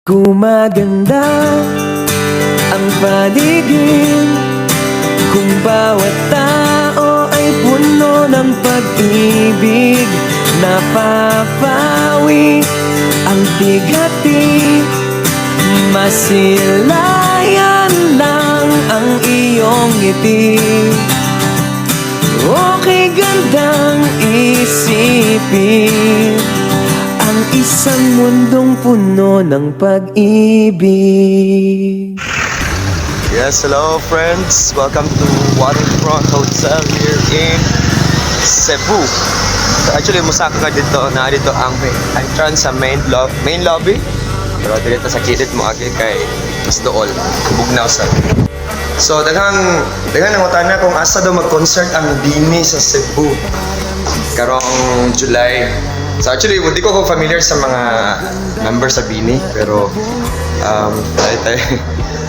Gumaganda ang paligid kung bawat tao ay puno ng pag-ibig. Napapawi ang bigati, masilayan lang ang iyong ngiti. Okay gandang isipin ang isang mundong puno ng pag-ibig. Yes, hello friends. Welcome to Waterfront Hotel here in Cebu. So actually, musaka ka dito. Dito ang entrance sa main lobby. Pero dito sa kilid mo agi kay mas dool. Bugnaw sa. So daghang nangutana kung asa daw mag-concert ang Bini sa Cebu karong July. So actually, hindi ko familiar sa mga members sa Bini, pero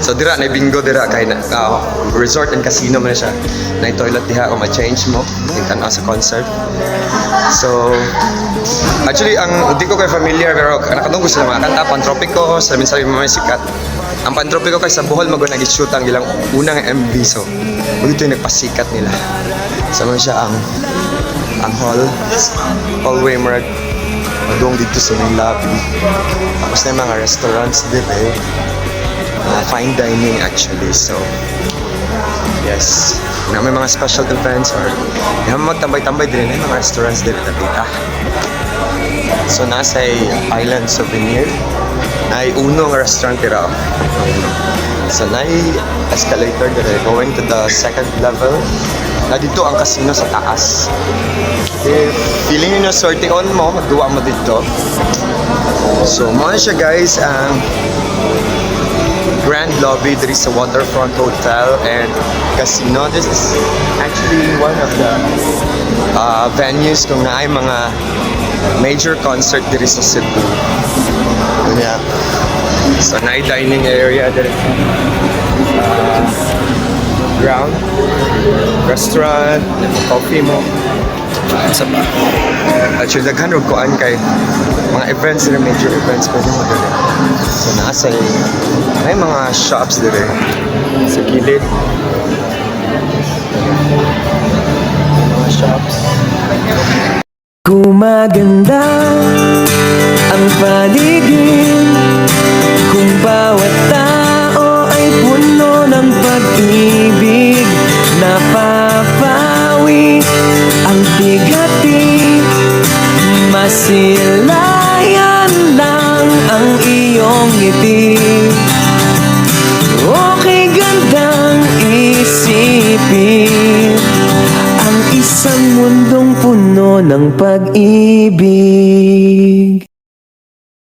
so dira na bingo dira kay resort and casino man siya. Na toilet diha o ma-change mo tingnan sa concert. So actually hindi ko kay familiar, pero nakatunggo sila mga kanta Pantropiko, sabi mga sikat. Ang Pantropiko kay sa Bohol mag nag-shoot ang ilang unang MV, so dito yung nagpasikat nila. So man siya ang hallway marag madung dito sa main lobby. Tapos na yung mga restaurants dito fine dining actually. So yes, na may mga special events or magtambay-tambay din na mga restaurants dito na dita. So nasa Island Souvenir na unong restaurant dito. So na escalator dito going to the second level. Na dito ang casino sa taas. If feeling nyo na sorte on mo, magduwa mo dito. So muna siya guys ang grand lobby dito sa Waterfront Hotel and Casino. This is actually one of the venues kung naay mga major concert dito sa Cebu. Yeah. So night dining area dito. Ground, restaurant, coffee mo. Sa pa. Actually, daghan rin koan kay mga events na major events pwede mo dali. So nasa may mga shops dito sa gilid. Mga shops. Gumaganda ang paligid kung bawat tao ay puno ng pag-ibig. Napapawi ang bigati, masilayan lang ang iyong ngiti. Okay gandang isipin ang isang mundong puno ng pag-ibig.